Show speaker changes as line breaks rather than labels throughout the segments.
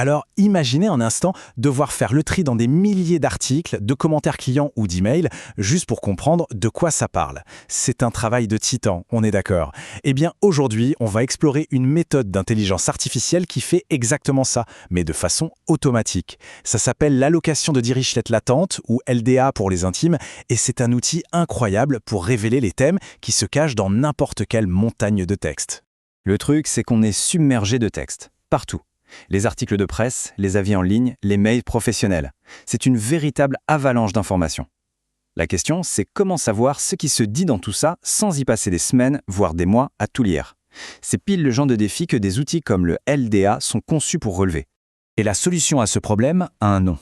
Alors, imaginez un instant devoir faire le tri dans des milliers d'articles, de commentaires clients ou d'emails, juste pour comprendre de quoi ça parle. C'est un travail de titan, on est d'accord. Eh bien, aujourd'hui, on va explorer une méthode d'intelligence artificielle qui fait exactement ça, mais de façon automatique. Ça s'appelle l'allocation de Dirichlet latente, ou LDA pour les intimes, et c'est un outil incroyable pour révéler les thèmes qui se cachent dans n'importe quelle montagne de texte.
Le truc, c'est qu'on est submergé de textes, partout. Les articles de presse, les avis en ligne, les mails professionnels. C'est une véritable avalanche d'informations. La question, c'est comment savoir ce qui se dit dans tout ça sans y passer des semaines, voire des mois à tout lire. C'est pile le genre de défi que des outils comme le LDA sont conçus pour relever.
Et la solution à ce problème a un nom,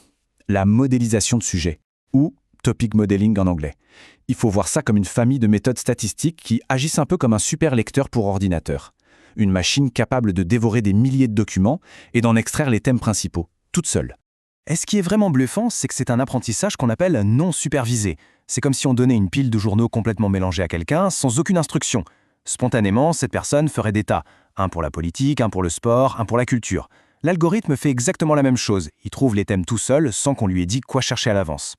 la modélisation de sujets, ou topic modeling en anglais. Il faut voir ça comme une famille de méthodes statistiques qui agissent un peu comme un super lecteur pour ordinateur. Une machine capable de dévorer des milliers de documents et d'en extraire les thèmes principaux, toute seule. Et ce qui est vraiment bluffant, c'est que c'est un apprentissage qu'on appelle non supervisé. C'est comme si on donnait une pile de journaux complètement mélangés à quelqu'un, sans aucune instruction. Spontanément, cette personne ferait des tas. Un pour la politique, un pour le sport, un pour la culture. L'algorithme fait exactement la même chose. Il trouve les thèmes tout seul, sans qu'on lui ait dit quoi chercher à l'avance.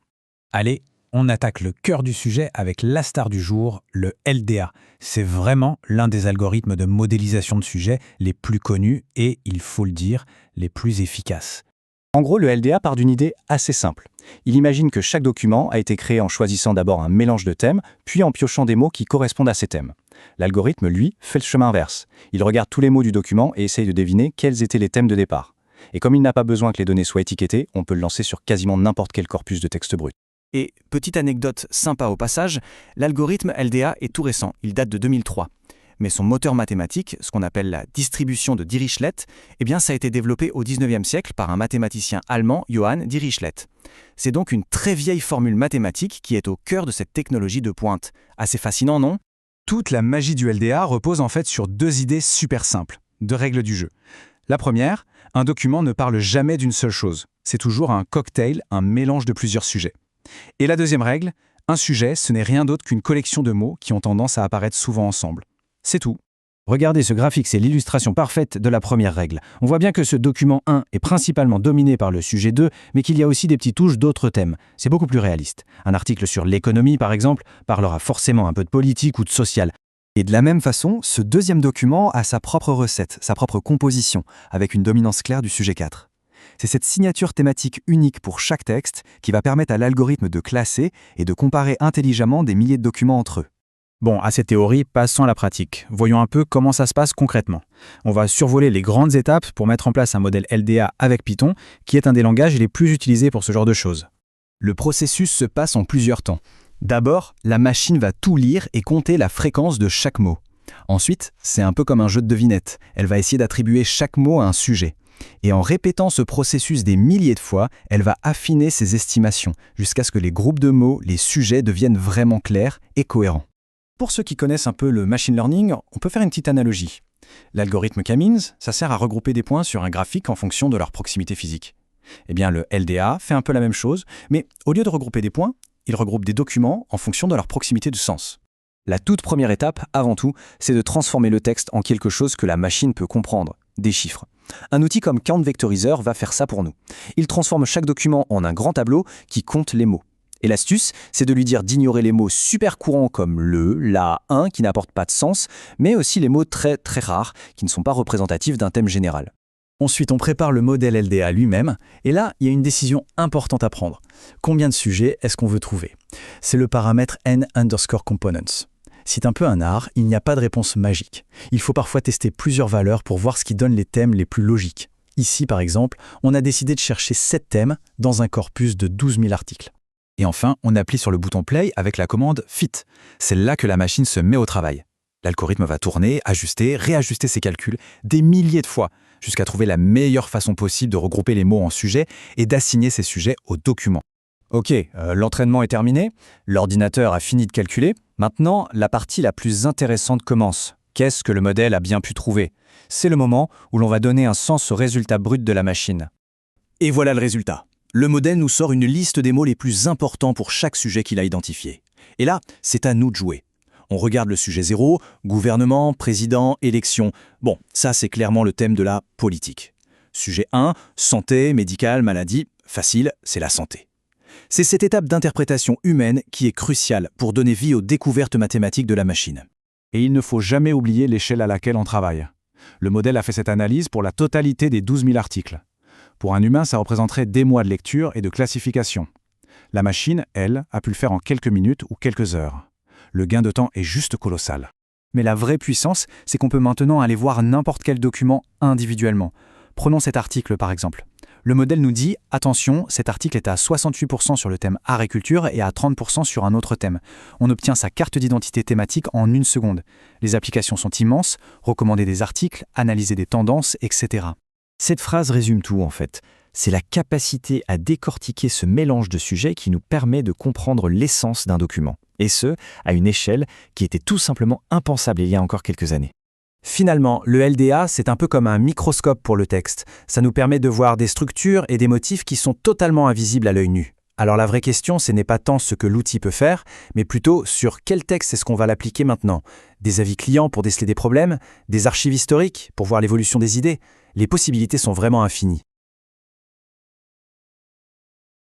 Allez, on attaque le cœur du sujet avec la star du jour, le LDA. C'est vraiment l'un des algorithmes de modélisation de sujets les plus connus et, il faut le dire, les plus efficaces.
En gros, le LDA part d'une idée assez simple. Il imagine que chaque document a été créé en choisissant d'abord un mélange de thèmes, puis en piochant des mots qui correspondent à ces thèmes. L'algorithme, lui, fait le chemin inverse. Il regarde tous les mots du document et essaye de deviner quels étaient les thèmes de départ. Et comme il n'a pas besoin que les données soient étiquetées, on peut le lancer sur quasiment n'importe quel corpus de texte brut.
Et petite anecdote sympa au passage, l'algorithme LDA est tout récent, il date de 2003. Mais son moteur mathématique, ce qu'on appelle la distribution de Dirichlet, eh bien ça a été développé au 19e siècle par un mathématicien allemand, Johann Dirichlet. C'est donc une très vieille formule mathématique qui est au cœur de cette technologie de pointe. Assez fascinant, non ? Toute la magie du LDA repose en fait sur deux idées super simples, deux règles du jeu. La première, un document ne parle jamais d'une seule chose. C'est toujours un cocktail, un mélange de plusieurs sujets. Et la deuxième règle, un sujet, ce n'est rien d'autre qu'une collection de mots qui ont tendance à apparaître souvent ensemble. C'est tout.
Regardez ce graphique, c'est l'illustration parfaite de la première règle. On voit bien que ce document 1 est principalement dominé par le sujet 2, mais qu'il y a aussi des petites touches d'autres thèmes. C'est beaucoup plus réaliste. Un article sur l'économie, par exemple, parlera forcément un peu de politique ou de social.
Et de la même façon, ce deuxième document a sa propre recette, sa propre composition, avec une dominance claire du sujet 4. C'est cette signature thématique unique pour chaque texte qui va permettre à l'algorithme de classer et de comparer intelligemment des milliers de documents entre eux.
Bon, à cette théorie, passons à la pratique. Voyons un peu comment ça se passe concrètement. On va survoler les grandes étapes pour mettre en place un modèle LDA avec Python, qui est un des langages les plus utilisés pour ce genre de choses.
Le processus se passe en plusieurs temps. D'abord, la machine va tout lire et compter la fréquence de chaque mot. Ensuite, c'est un peu comme un jeu de devinettes. Elle va essayer d'attribuer chaque mot à un sujet. Et en répétant ce processus des milliers de fois, elle va affiner ses estimations, jusqu'à ce que les groupes de mots, les sujets deviennent vraiment clairs et cohérents. Pour ceux qui connaissent un peu le machine learning, on peut faire une petite analogie. L'algorithme K-means, ça sert à regrouper des points sur un graphique en fonction de leur proximité physique. Eh bien, le LDA fait un peu la même chose, mais au lieu de regrouper des points, il regroupe des documents en fonction de leur proximité de sens. La toute première étape, avant tout, c'est de transformer le texte en quelque chose que la machine peut comprendre, des chiffres. Un outil comme Count Vectorizer va faire ça pour nous. Il transforme chaque document en un grand tableau qui compte les mots. Et l'astuce, c'est de lui dire d'ignorer les mots super courants comme le, la, un qui n'apportent pas de sens, mais aussi les mots très très rares qui ne sont pas représentatifs d'un thème général. Ensuite, on prépare le modèle LDA lui-même, et là, il y a une décision importante à prendre. Combien de sujets est-ce qu'on veut trouver ? C'est le paramètre n_components. C'est un peu un art, il n'y a pas de réponse magique. Il faut parfois tester plusieurs valeurs pour voir ce qui donne les thèmes les plus logiques. Ici, par exemple, on a décidé de chercher 7 thèmes dans un corpus de 12 000 articles. Et enfin, on appuie sur le bouton Play avec la commande Fit. C'est là que la machine se met au travail. L'algorithme va tourner, ajuster, réajuster ses calculs des milliers de fois, jusqu'à trouver la meilleure façon possible de regrouper les mots en sujets et d'assigner ces sujets aux documents. Ok, l'entraînement est terminé, l'ordinateur a fini de calculer. Maintenant, la partie la plus intéressante commence. Qu'est-ce que le modèle a bien pu trouver ? C'est le moment où l'on va donner un sens au résultat brut de la machine. Et voilà le résultat. Le modèle nous sort une liste des mots les plus importants pour chaque sujet qu'il a identifié. Et là, c'est à nous de jouer. On regarde le sujet 0, gouvernement, président, élection. Bon, ça c'est clairement le thème de la politique.
Sujet 1, santé, médical, maladie. Facile, c'est la santé. C'est cette étape d'interprétation humaine qui est cruciale pour donner vie aux découvertes mathématiques de la machine.
Et il ne faut jamais oublier l'échelle à laquelle on travaille. Le modèle a fait cette analyse pour la totalité des 12 000 articles. Pour un humain, ça représenterait des mois de lecture et de classification. La machine, elle, a pu le faire en quelques minutes ou quelques heures. Le gain de temps est juste colossal.
Mais la vraie puissance, c'est qu'on peut maintenant aller voir n'importe quel document individuellement. Prenons cet article par exemple. Le modèle nous dit « Attention, cet article est à 68% sur le thème art et culture et à 30% sur un autre thème. » On obtient sa carte d'identité thématique en 1 seconde. Les applications sont immenses, recommander des articles, analyser des tendances, etc.
Cette phrase résume tout en fait. C'est la capacité à décortiquer ce mélange de sujets qui nous permet de comprendre l'essence d'un document. Et ce, à une échelle qui était tout simplement impensable il y a encore quelques années.
Finalement, le LDA, c'est un peu comme un microscope pour le texte. Ça nous permet de voir des structures et des motifs qui sont totalement invisibles à l'œil nu. Alors la vraie question, ce n'est pas tant ce que l'outil peut faire, mais plutôt sur quel texte est-ce qu'on va l'appliquer maintenant. Des avis clients pour déceler des problèmes, des archives historiques pour voir l'évolution des idées. Les possibilités sont vraiment infinies.